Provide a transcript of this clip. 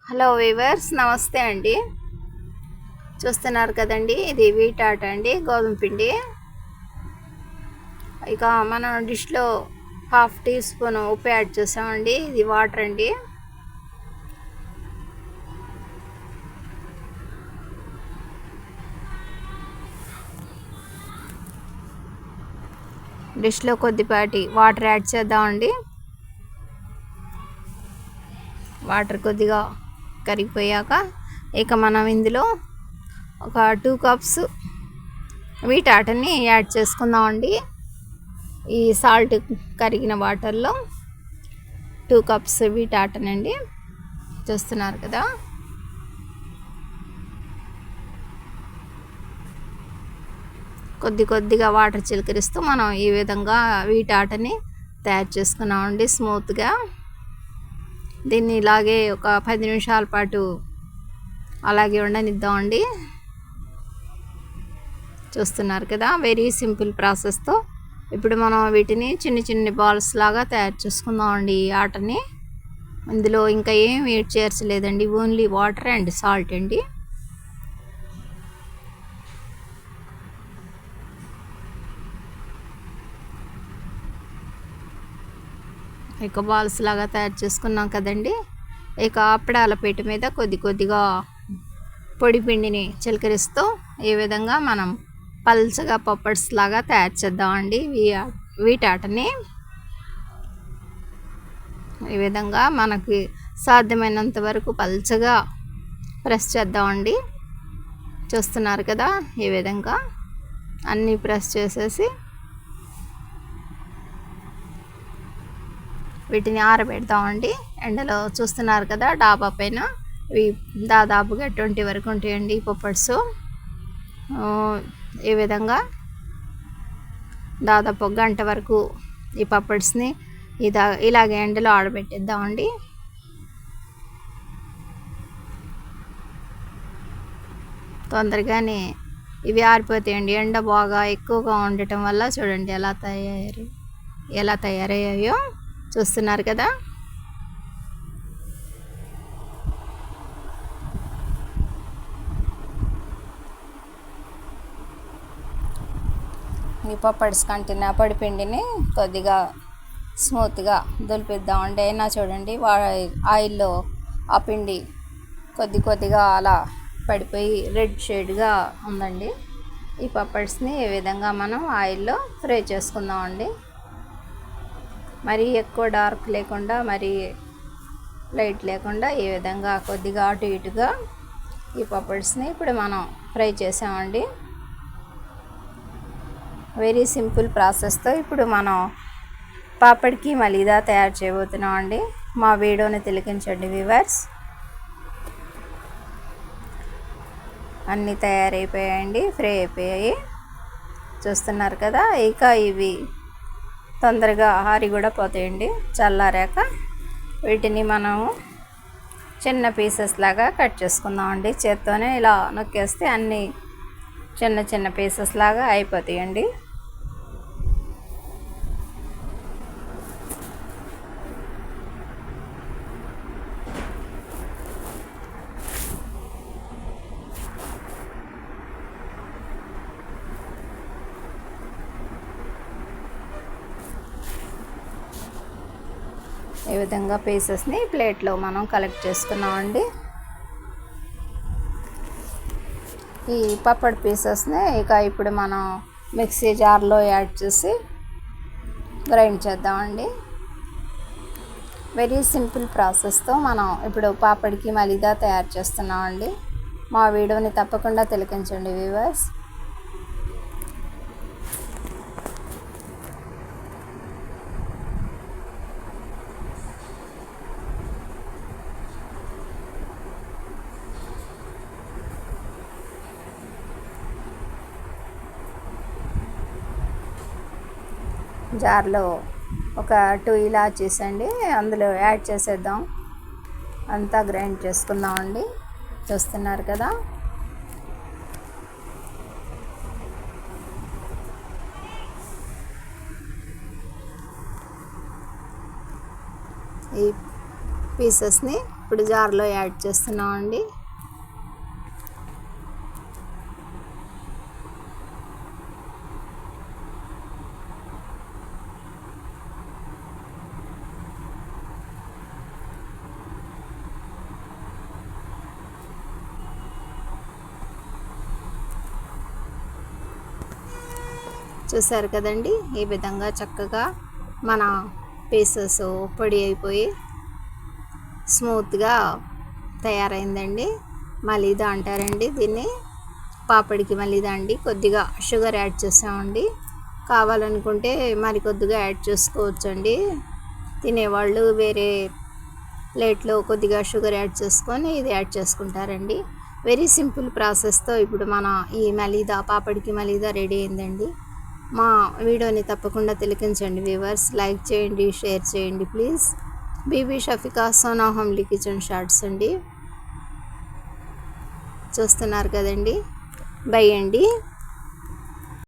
Hello weavers, నమస్తే అండి. చూస్తున్నారు కదండి, ఇది వీట్ ఆట అండి, గోధుమ పిండి. ఇక మనం డిష్లో హాఫ్ టీ స్పూన్ ఉప్పు యాడ్ చేసామండి. ఇది వాటర్ అండి. డిష్లో కొద్దిపాటి వాటర్ యాడ్ చేద్దామండి. వాటర్ కొద్దిగా కరిగిపోయాక ఇక మనం ఇందులో ఒక 2 కప్స్ వీట్ ఆటని యాడ్ చేసుకుందామండి. ఈ సాల్ట్ కరిగిన వాటర్లో 2 కప్స్ వీట్ ఆటనండి. చూస్తున్నారు కదా, కొద్దిగా వాటర్ చిలకరిస్తూ మనం ఈ విధంగా వీట్ ఆటని తయారు చేసుకున్నామండి స్మూత్గా. దీన్ని ఇలాగే ఒక 10 నిమిషాల పాటు అలాగే ఉండనిద్దామండి. చూస్తున్నారు కదా, వెరీ సింపుల్ ప్రాసెస్తో ఇప్పుడు మనం వీటిని చిన్ని బాల్స్ లాగా తయారు చేసుకుందామండి. ఈ ఆటని ఇందులో ఇంకా ఏం యాడ్ చేర్చలేదండి, ఓన్లీ వాటర్ అండ్ సాల్ట్ అండి. ఇక బాల్స్ లాగా తయారు చేసుకున్నాం కదండి. ఇక అప్పడాల పీట మీద కొద్దిగా పొడి పిండిని చిలకరిస్తూ ఈ విధంగా మనం పల్చగా పప్పడ్స్ లాగా తయారు చేద్దామండి. వీటాటని ఈ విధంగా మనకి సాధ్యమైనంత వరకు పల్చగా ప్రెస్ చేద్దామండి. చూస్తున్నారు కదా, ఈ విధంగా అన్నీ ప్రెస్ చేసేసి వీటిని ఆరబెడతామండి ఎండలో. చూస్తున్నారు కదా, డాబా పైన ఇవి దాదాపుగా 20 వరకు ఉంటాయండి ఈ పప్పడ్స్. ఈ విధంగా దాదాపు 1 గంట వరకు ఈ పప్పడ్స్ని ఇలాగే ఎండలో ఆరబెట్టేద్దామండి. తొందరగానే ఇవి ఆరిపోతాయండి. ఎండ బాగా ఎక్కువగా ఉండటం వల్ల చూడండి ఎలా తయారయ్యాయో. చూస్తున్నారు కదా, ఈ పప్పడ్స్ కంటిన పొడి పిండిని కొద్దిగా స్మూత్గా దులిపిద్దామండి. అయినా చూడండి, ఆయిల్లో ఆ పిండి కొద్దిగా అలా పడిపోయి రెడ్ షేడ్గా ఉందండి. ఈ పప్పడ్స్ని ఈ విధంగా మనం ఆయిల్లో ఫ్రై చేసుకుందామండి. మరీ ఎక్కువ డార్క్ లేకుండా, మరీ లైట్ లేకుండా ఈ విధంగా కొద్దిగా అటు ఇటుగా ఈ పప్పడ్స్ని ఇప్పుడు మనం ఫ్రై చేసామండి. వెరీ సింపుల్ ప్రాసెస్తో ఇప్పుడు మనం పాపడ్కి మలీదా తయారు చేయబోతున్నాం అండి. మా వీడియోని తిలకించండి వ్యూవర్స్. అన్నీ తయారైపోయాయండి, ఫ్రై అయిపోయాయి. చూస్తున్నారు కదా, ఇక ఇవి తొందరగా ఆరి కూడా పోతాయండి. చల్లారాక వీటిని మనము చిన్న పీసెస్ లాగా కట్ చేసుకుందామండి. చేత్తోనే ఇలా నొక్కేస్తే అన్నీ చిన్న పీసెస్ లాగా అయిపోతాయండి. ఈ విధంగా పీసెస్ని ప్లేట్లో మనం కలెక్ట్ చేసుకున్నామండి. ఈ పప్పడి పీసెస్ని ఇక ఇప్పుడు మనం మిక్సీ జార్లో యాడ్ చేసి గ్రైండ్ చేద్దామండి. వెరీ సింపుల్ ప్రాసెస్తో మనం ఇప్పుడు పాపడికి మలీదా తయారు చేస్తున్నామండి. మా వీడియోని తప్పకుండా తిలకించండి వ్యూవర్స్. జార్లో ఒక 2 ఇలాచీస్ అండి అందులో యాడ్ చేసేద్దాం. అంతా గ్రైండ్ చేసుకుందామండి. చూస్తున్నారు కదా, ఈ పీసెస్ని ఇప్పుడు జార్లో యాడ్ చేస్తున్నామండి. చూసారు కదండి, ఈ విధంగా చక్కగా మన పీసెస్ పొడి అయిపోయి స్మూత్గా తయారైందండి. మలీదా అంటారండి దీన్ని, పాపడికి మలీదా అండి. కొద్దిగా షుగర్ యాడ్ చేసామండి, కావాలనుకుంటే మరి కొద్దిగా యాడ్ చేసుకోవచ్చండి. తినేవాళ్ళు వేరే ప్లేట్లో కొద్దిగా షుగర్ యాడ్ చేసుకొని ఇది యాడ్ చేసుకుంటారండి. వెరీ సింపుల్ ప్రాసెస్తో ఇప్పుడు మన ఈ మలీదా, పాపడికి మలీదా రెడీ అయిందండి. మా వీడియోని తప్పకుండా తిలకించండి వ్యూవర్స్, లైక్ చేయండి, షేర్ చేయండి please. Bibi Shafika Sona homely kitchen shorts అండి. చూస్తున్నారు కదండి, బై అండి.